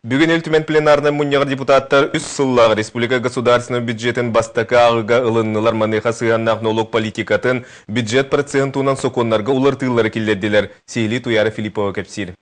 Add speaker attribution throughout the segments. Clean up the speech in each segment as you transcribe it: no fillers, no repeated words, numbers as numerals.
Speaker 1: Бүгін элтүмен пленарны мұньяғыр депутаттар үс сыллағы республика государственный бюджетін бастақы ағыға ылыннылар маныға сыяннақ налог политикатын бюджет процентунан соконларға улартылары келдерділер. Сейли Туяра Филиппова кәпсір.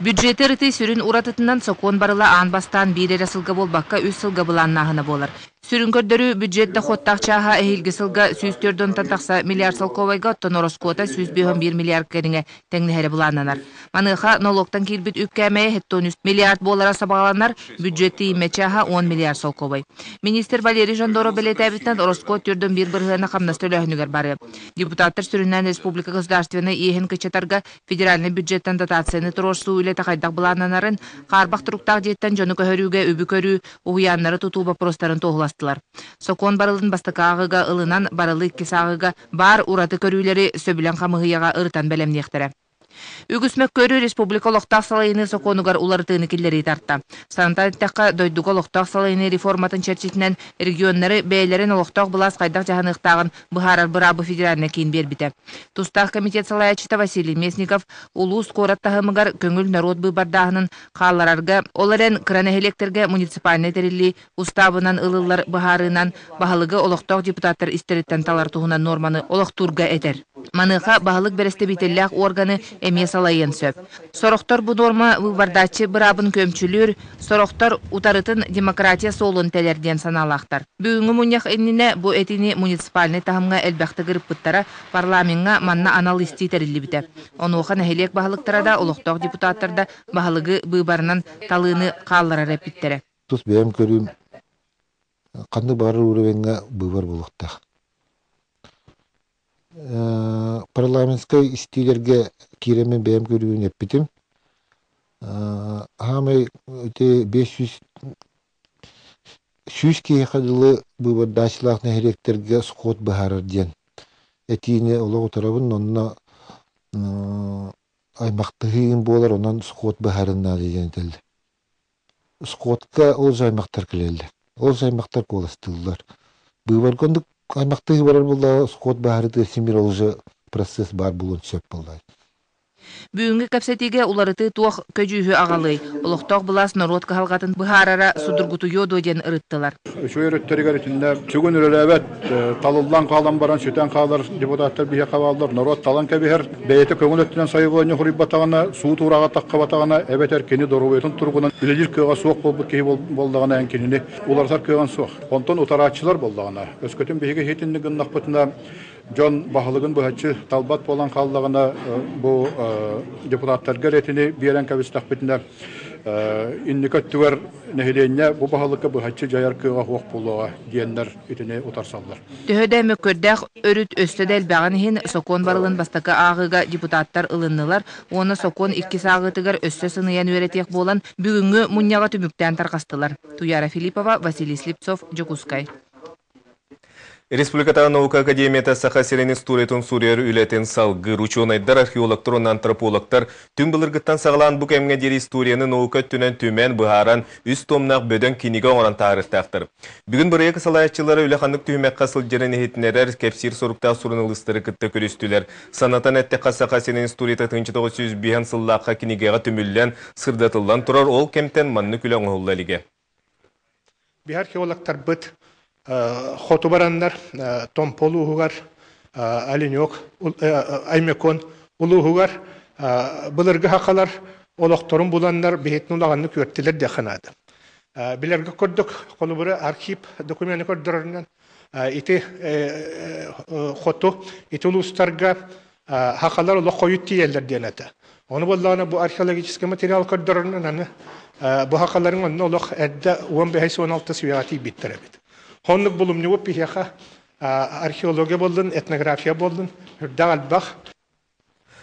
Speaker 2: Бюджеті рыты сүрін уратытынан сокон барыла анбастан бейрері сылға болбаққа үс сылға бұланнағына болар. Сүрін көрдірі бюджетті хоттақ чаға әйілгі сылға сүйістерден тантақса миллиард салковайға оттон ороскота 101 миллиард кәріңе тәңнігері бұланнанар. Маныға налогтан келбіт үпкәмәе хеттон үст миллиард болара сабағаланар, бюджетті име чаға 10 миллиард салковай. Министр Валерий Жандоро білет әбітінен ороскот түрдің бір бірғына қамнасты өләхінігер бары. Депутаттар сүріннен республика государственный ехін кычатарға федеральный бюджеттен дотацияны тұрорсу үлеті қайдақ бұланнанарын, қарбақ тұруқтақ жеттен жоны көхөрүүге үбі көрүү, уғыянлары тұту бапростарын тоғыластылар. Сокон барылын бастықы ағыға ылынан барылы иккес ағыға бар ураты көрүүлері сөбілен қамығыяға ырытан бәлемнектері. Үгісмек көрі республика лоқтақ салайыны соконугар улартыны келлері тартта. Санатайттаққа дойдуға лоқтақ салайыны реформатын черчетінен регионнары бәйлерін лоқтақ бұлас қайдақ жағанықтағын бұхарар бұрабы федеральна кейін бербіті. Тустақ комитет салаячыта Василий Месников улус қораттағымығар көңіл народ бұбардағының қаларарға оларын кранахелектерге муниципальный терилли уставынан ылылар бұхарынан бағылығы олықтақ депутаттар истереттен талартуғынан норманы олықтурға етер. Маныға бағылық бересте бителләқ органы әме салайын сөп. Сорохтар бұ норма выбардачы бұрабын көмчілер, сорохтар утарытын демократия солын тәлерден саналақтар. Бүгінгі мұнях әніне бұ әтіні муниципальный тағымға әлбәқті кіріп бұттара парламентға манна аналисти тәрілі біті. Оны оған әхелек бағылықтара да, олықтақ депутаттарда бағылығы бұйбарынан талыны қаллара рәпіттері.
Speaker 3: Тұс бәйім көрім, қанды бары ұрывенға бұйбар болықтақ. Парламентскай стилерге киремен бәйім көруін еппетім. Хамай 500 кей қадылы бұйбардашылақ нәхеректерге сұқот бұхарар ден. Әтейіне олығы тарабын онына аймақтығын болар, онан сұқот бұхарына деген тәлді. Сұқотқа ол жаймақтар кілелді. Ол жаймақтар қоластылылар. Бұйбар көндік аймақтығы барар болды, сұқот бұхарыды семир олжы процесс бар болуын сөп болды.
Speaker 2: Бүгінгі кәпсетеге уларыты туақ көжүйі ағалый. Олықтақ бұлас народ қағалғатын бұхарара судыргуту йододен ұрыттылар.
Speaker 4: Шөй өріттері кәрітінде сүгін үріләбәт талылдан қалан баран сөтен қалар депутаттар бейе қабалдар. Народ талан кәбейер. Бәйеті көңіл өттінен сайығылы не құрып батағана, суу турағы таққа батағана, әбәтер кені дұрубетін тұрғынан үлелер көға суық болбы кей болдағана әнкеніне уларсар көған суық. Онтон ұтаратшылар болдағана. Өскөтін бейге хетіндігін нақпытына Жон бағылығын бұхатшы талбат болан қалдағына бұл депутаттарға ретini берен кәбістақ бітіне инникөттігер нәхиленне бұл бағылыққа бұхатшы жайар кыға хоқ болуға дейінлер етіне ұтарсалдар.
Speaker 2: Төхөді мөккөрдәқ өріт өстедел бәғанығын сокон барылын бастақы ағыға депутаттар ылыннылар, оны сокон 2 сағытығыр өсті сыныян өретек болан бүгінгі мұнияға түміктен тарқастылар. Туяра Филиппова, Василий Слепцов, Джокускай.
Speaker 1: Республиката наука академията саха сирени стуретін сурер үлетін салғы ученыйдар археологтар, антропологтар түн бұлырғыттан сағылан бұқ әмге дері историяны наука түнен түмен бұхаран үст томнақ бөден кенеге оңыран тарықтақтыр. Бүгін бұрайық салайатчылары үліқандық түймек қасыл жерін ехетінерер кәпсир сұрықтақ сұрынылыстыры күтті көрістілер. Санатан әтті қасақа сирени стурета 1905 сыллаққа кенегеға түмілден сырдатылдан тұрар ол кемтен манны күлі оңғылы әліге.
Speaker 5: Археологтар бұд Хоту барандар, том полуғығар, алинек, аймекон улуғығар, бұлырғы хақалар, олықтырын бұландар бейетін ұлағанны көрттілер дәқынады. Білергі көрдік, қолы бұры архив документі көрдірінен, ити хоту, ити ұлыстарға хақалар ұлық қойыт дейелдер денеді. Оны болағына бұл археологический материал көрдірінен, бұл хақаларын оны ұлық әдді 15-16 сүйағати биттірі беді. Хонлық болым не өпі яқа археология болдың, этнография болдың, үрді албақ.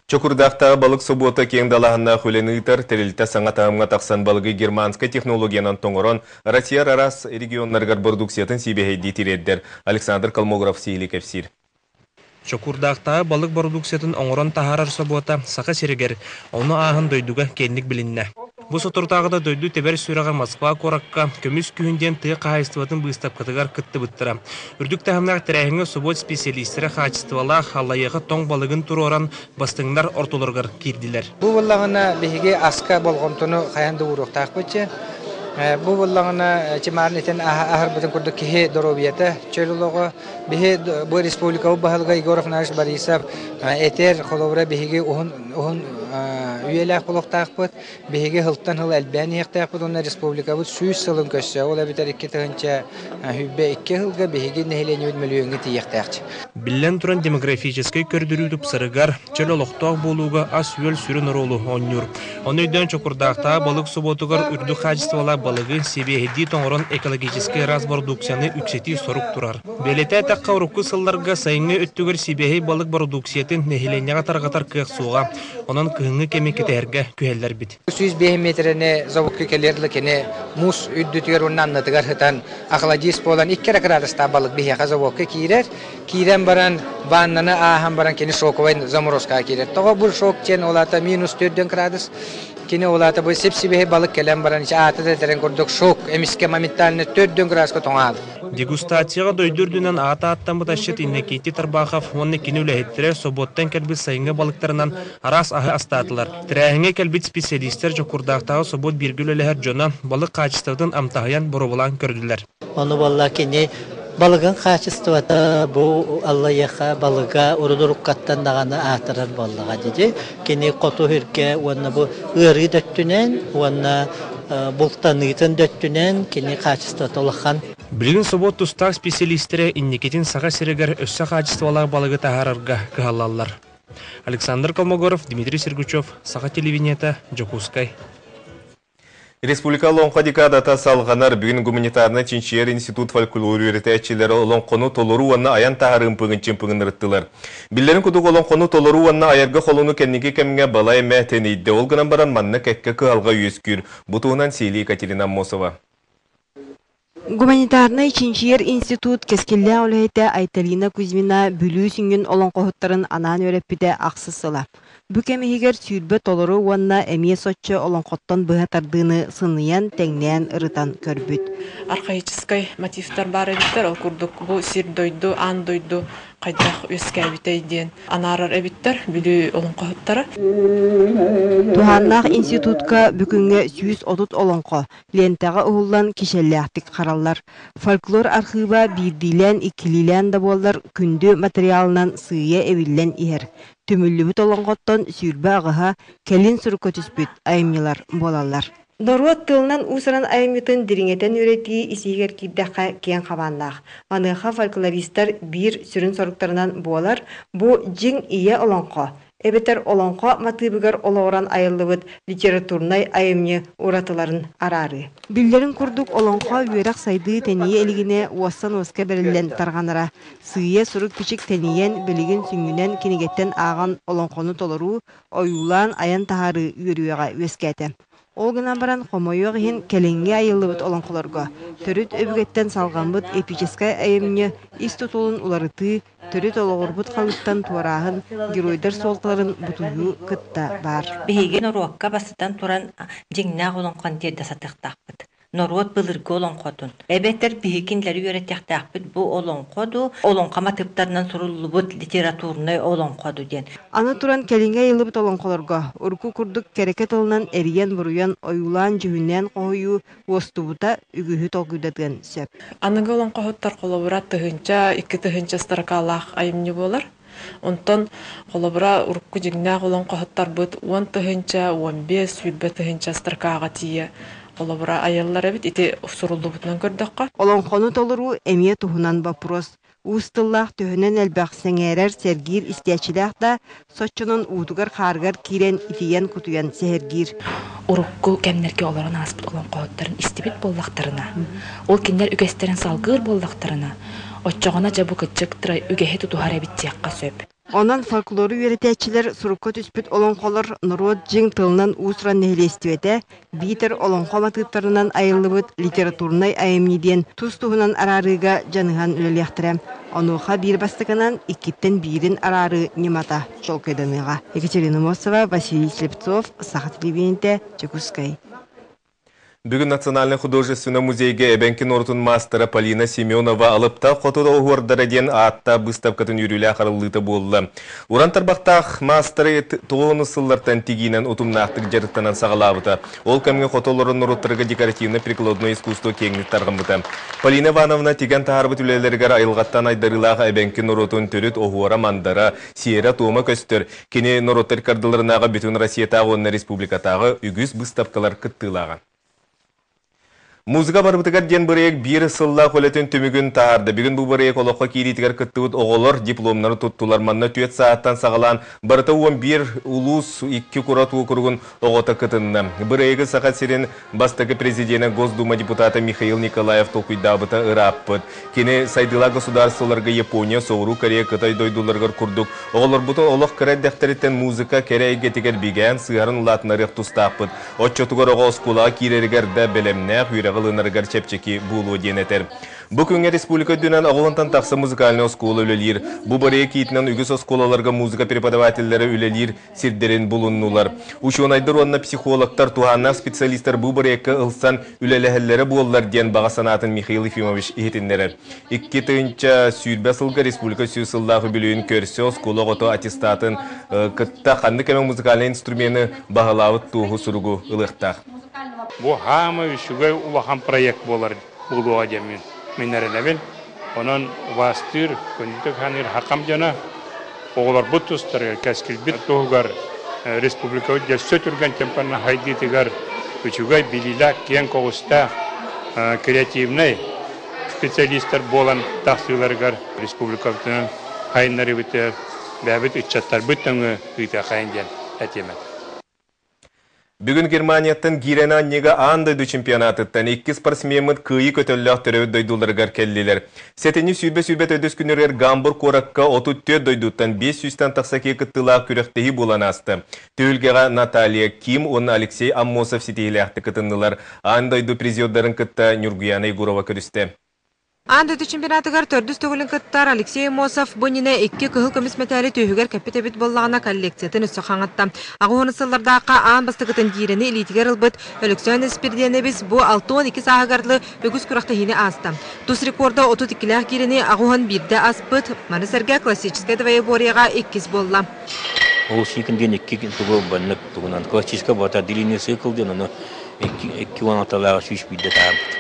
Speaker 1: Чокурдақта балық собота кең далағына хүлені ұйтар, тәрілті саңа тағымға тақсан балығы германскай технологиянан тоңырын Россия арас регионларғар продукциятын себейді тиреддер. Александр Калмограф сейлі кәпсір.
Speaker 6: Чокурдақта балық продукциятын оңырын тахарар собота сақа серегер, оны ағын дойдуға кенлік білінне. Бу сотуртагыда дөйдү тебер сүрәгә Москва коракка көмүс күнден тыйы кайыстыбатын быстап кытыгар кытты бүттүрә. Үрдүк тәһәмнәр тәрәһеңе субот специалистлары хачыстывала халлайыгы тоң балыгын туроран бастыңнар ортолоргар кирдилер.
Speaker 7: Бу буллагына биһиге аска болгонтуну хаянды уруктак бычы. Бу буллагына чимарнетен ахар бутын курдук кихи доробията чөлөлөгө биһи бу республика баһалга Егоров Нариш Борисов этер холовра биһиге ухун үеләк булуктакпыт биһиге хылтан хыл әлбәни яктакпыт онна республика бу сүйүс сылын көссө ол битер 2 тыгынча хүббе 2 хылга биһиге нехеленү миллионга тияктакчы.
Speaker 6: Биллен туран демографический көрдүрүтүп сырыгар чөлөлөктөк болууга ас үөл сүрүн ролу оннур. Онойдон чокурдакта балык суботугар үрдү качестволар балыгы себеһиди тоңорон экологический разпродукцияны үксети сорук турар. Белете такка урукку сылларга сайыңы өттүгөр себеһи балык продукциятын нехиленяга таргатар кыаксууга, онон кыһыңы кемекетерге күһеллер бит.
Speaker 7: 105 метріне заводка келерлікіне мус үддүтігер оннаннатыгар хытан ахладис болан 2 градуста балык бияқа заводка кирер. Кирен баран ваннаны ахан баран кені шоковайн заморозка кирер. Тоға бұл шок чен олата минус 4 градус. Кені олата бұл сепсибеhe балык келен баран içe atıda terен көрдік шок. Эмиске моментально 4 градуска тоңады.
Speaker 6: Дегустацияға дойдүрдүнен ата-аттан бұташыт Иннекети Тарбахов онны кені үләхеттері соботтан кәлбіт сайынғы балықтарынан арас ахы астатылар. Тірәхіңе кәлбіт специалистер жокурдақтағы собот биргүл өләхер жона балык качыстығын амтағаян боробулан көрділер.
Speaker 8: Оны балла кені балыгын качествота бу Аллаяха балыга урудуруктан даганы атырар баллага диди. Кени коту хирке онна бу ыры дөттүнен, онна бултаныйтын дөттүнен кени качествота олахан.
Speaker 6: Билген собот тустак специалисттері Иннекетин саға сирегер өссі качестволар балыгы тахарарга кыхалалар. Александр Колмогоров, Дмитрий Сергучев, Саха телевидениета, Жокускай.
Speaker 1: Республика Лонқа декадата салғанар бүгін гуманитарны Чинчиер институт фольклоры өретәчілері Лонқону толыру ванна аян тағырын пыңынчын пыңын рыттылар. Білерін күдік Лонқону толыру ванна аярғы қолуны кәннеге кәміңе балай мәтенейді. Олғынан баран манны кәккі кығалға үйескүр. Бұтуынан Сейли Екатерина Мосова.
Speaker 9: Гуманитарный Чинчиер институт кескелле олайта Айталина Кузьмина бүлүү сүнгін олон қоғыттарын анан өреппіде ақсысыла. Бүкемегер сүйірбі толыру уанна әмие сотчы олон қоттан бұғатардыны сыныян тәңнеян ырытан көрбіт.
Speaker 10: Архаическай мотивтар бар әбіттер, ол күрдік бұл сир дойду, ан дойду, қайдақ өске әбіттейден анарар әбіттер, бүлүү олон қоғыттары.
Speaker 9: Туханнақ институтка бүкінге 130 олонқо, лентаға ұғылан кешелләқтік қаралар. Фольклор архива бирдилен, икилилен да болар күнді материалынан сыя әвіллен ер. Түміллібіт олонғоттан сүйірбі ағыға кәлін сүркөтіспіт айымнылар болалар. Доруат тылынан усаран айымытын дириңетен өреті исигер кирдаққа кен қабанлақ. Аныға фольклористар бір сүрін соруктарынан болар, бұ жин ие олонқо. Эбетер олонқо матыбыгар олоран айылыбыт литературнай айымны уратыларын арары. Биллерин курдук олонқо үйрек сайды тәние элигіне уассан уаска берілен тарғанара. Сые сурук пичик тәниен білігін сүңгінен кенегеттен аған олонқоны толыру ойулан аян тахары үйрюеға өскәті. Олгынан баран хомойуғы хин кәленге айылыбыт олонқоларға. Төрүт өбігеттен салғанбыт эпическай айымны истотолын уларыты, төрүт олығырбыт қалыттан туарағын геройдар солтарын бұтую кытта бар.
Speaker 11: Бейген оруаққа басыдан туран жеңнақ олонқан дерді сатықтақпыт. Норот былыргы олонқотун. Эбеттер бейгенлері үйреттяқтақпыт бұ олонқоду, олонқама тыптарынан сурулубыт литературный олонқоду ден.
Speaker 9: Аны туран кәленге айылыбыт олонқоларға. Урку курдук керекет олынан эриен бұруян ойулан жүхінен қойу остубута үгіхі толгүйдадын сөп.
Speaker 10: Аныға олонқоғыттар қолабыра тұхынча, 2 тұхынча старкалақ айымны болар. Онтон қолабыра урку жеңнақ олонқоғыттар бұд 10 тұхынча, 15, 20 тұхынча старкаға тие. Олабыра айаллар әбит, ите сурулду бұтынан көрдіққа.
Speaker 9: Олонқону толыру әмие туғынан бапрос. Устыллақ төхінен әлбәқ сәңәрер сәргір істиячіләқ да сотчының ұудығар қарғар кирен итиен күтуян сәргір.
Speaker 12: Урукку кәмнерге оларын аспыт олонқоғыттарын истебет боллақтарына. Ол кендер үгестерін салғыр боллақтарына. Отчоғына жабу кітчіктірай үгеhe тұтуғар әбит тияққа сөп.
Speaker 9: Онан фольклоры үйретәчілер сурукка түспіт олонқолар нұрот жың тылынан ұсыран нәхелестуеті, бейтер олонқо матыптарынан айылыбыт литературнай айымниден тұз туғынан арарыға жаныған үлелектірем. Онуға бір бастығынан 2-тен 1-ін арары немата жол көйдініға. Екатерина Мосова, Василий Слепцов, Саха телевидениеті, Жокускай.
Speaker 1: Бүгін Национальный художественный музейге Эбенкин Ортун мастера Полина Семенова алыпта қотуды оғырдары ден атта бұставкатын үрілі ақарылыты болды. Урантарбақтақ мастері тоғыны сыллартан тегінен ұтымнақтық жарықтанан сағалабыты. Ол кәмге қотоларын ұруттырығы декоративно-прикладное искусство кеңлік тарғымыты. Полина Ивановна теген тағарбыт үлелергер айылғаттан айдарылағы Эбенкин Ортун түріт оғуара мандара, сиера тома көстір. Кені Нороттар кардыларынаға бүтін Россиятағы онна республикатағы үгіз бұставкалар күттілаған. Музыка барбытыгар ден бұрек бір сылла қолетін түмігін тағарды. Бүгін бұл бұрек олыққа кейлетігер күттігіт оғылыр, дипломнары тұттылар манна түйет сааттан сағалан барыта 11 улус 2 құрат оқырғын оғыта күтінні. Бұрегі сақат серен бастығы президенті Госдума депутаты Михаил Николаев тоқуйдабыта ұраппыд. Кені сайдыла государстволарға Япония, Соғыру, Корея, Қытай дойдуларғыр күрдік. Оғылыр бұтын олық кірет дәқтәреттен музыка кәрәйге тегер беген сығарын латынарық тұстаппыд. Отчотығыр оға оскулаға кейлергерді білімнәқ ғылынарғар чепчеки бұлу денетер. Бүгінгі республика дүнен ағылантан тақсы музыкальный оскула үлелер. Бұл бария кейтінен үгіс оскулаларға музыка преподавательдері үлелер сирдерін бұлыннулар. Учуонайдыр онна психологтар, туғаннақ специалистер бұл барияқы ұлсан үлеләхелері болылар ден баға санатын Михаил Ефимович ехетіндері. 2-тінші сүйірбе сылға республика сүйісылдағы білуін көрсе оскула ғото аттестатын күтті қанды кәмен музыкальный инструменті бағалауыт туғы сұрғы ұлықтақ.
Speaker 13: Бұл хамы үшіге улахан проект болар бұлуға демін. Мен әрелебін, онын вастыр, көндік ханыр хақам жана, оғылар бұт тұстары кәскіл біт тұғығар республика өтел сөт үрген темпарына хайдетігар үшіге білілі кен қоғыста креативный специалистер болан тақсыларығар республика өтінен хайынлары бітер, бәбіт үтчаттар бүттіңі үйті қайынден әтемет.
Speaker 1: Бүгін Германияттан гирена нега андайды чемпионатыттан 2 спортсменміт күйі көтөлләқ түрі дойдуларғар келділер. Сетені сүйбе-сүйбет өдіс күнірер Гамбург қораққа 34 дойдуттан 500-тан тақсаке күттілақ күректегі болан асты. Түйілгеға Наталья Ким, оны Алексей Аммосов сетейләқті күтінділер. Андайды президиоддарын күтті Нюргияна Игурова көрісті.
Speaker 14: Андайды чемпионатыгар төрдүс төгілін күттар Алексей Мосов бұніне 2 күхіл көміс мәтәлі түйігер кәппетебет боллағына коллекциятын үсі қаңытта. Ағуғыны сыллардаққа аң бастықытын кейрені илетігер ұлбыт, өліксөйін эспирдені біз бұл 6-12 сағығарлы өгіз күрақты хені асты. Тұс рекорда 32-ләқ кейрені ағуғын бірді аспыт, манысырға классическай двоеборияға 2 болла.
Speaker 15: Ол шекінден 2 түгі бәнік тұғынан классическай бата дилине сықылден оны 2-16-лаға шүйш бейді тағымды.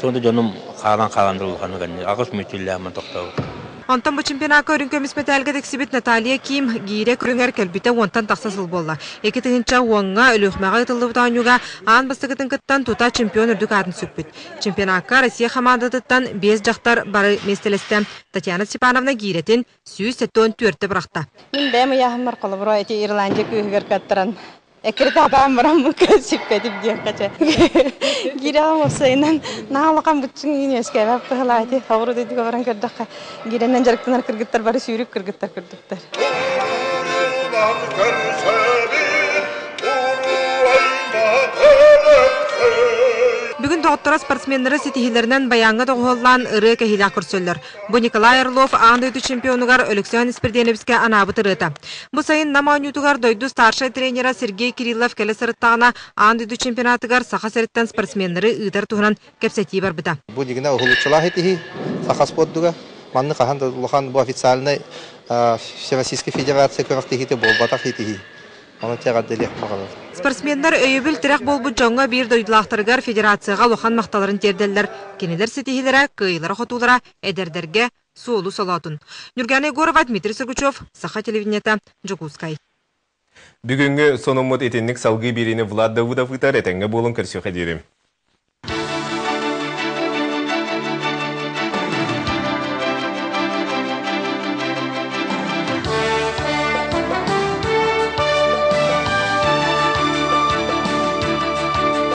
Speaker 15: Сонда жаным қаландырылғаны ғаны ағыз мүтілі тоқтауы.
Speaker 14: Онтан бұл чемпионатқа өрін көміс мәтәлгі дексібет Наталья Ким гейре күріңер кәлбіті онтан тақсасыл болла. Екетігінші оңға өліқмәға ұтылы бұтауынуға аң бастығытын күттан тута чемпион үрдік атын сөкпіт. Чемпионатқа Россия хамандытыттан 5 жақтар бары местелесті. Татьяна Степановна гейретін сүйіз сәттуын түрті бірақта.
Speaker 16: Мен бәмі яғымар қолы бұра әте Ирландия күйігер кәттірін. Экрет адам барам көсіп кетіп дейік қача. Гирам осайынан нағалыған бұтшың ене өскәбәп қығылайды. Қауыры дедігі баран көрдіққа. Гиремнен жарықтынар кіргіттар бары сүйрік кіргіттар көрдіктар.
Speaker 14: Бүгін доғыттара спортсменлері сетихилерінен баяңғы доғылан ұры кәхилі көрсөллер. Бұ Николай Орлов аңдойды чемпионуғар өліксен іспірденебізге анабыт ұрыта. Бұ сайын намаунютуғар дойду старшай тренера Сергей Кириллов кәлі сырыттағына аңдойды чемпионатығар сақа сәріттен спортсменлері ұйдар тұғынан кәпсәтей бар бұда.
Speaker 17: Бұ дегіне ұғылытшылақ етігі сақа спорттуға. Манны қахан дұлған бұ официальный Всероссийской Федерация көріқтігіті бол батақ етігі.
Speaker 14: Спортсмендар өйібіл тірек бол бұд жоңға бір дойдылақтырғар федерацияға лоқан мақталарын терделдер. Кенелер сетихилері, кыйлары қотулара, әдердерге суолу солатын. Нюргияна Егорова, Дмитрий Сергучев, Саха телевидениеті, Джокускай.
Speaker 1: Бүгінгі сонымыт етенік салғы берені Влад Давудов ұтар әтәңгі болын көрсі қадерім.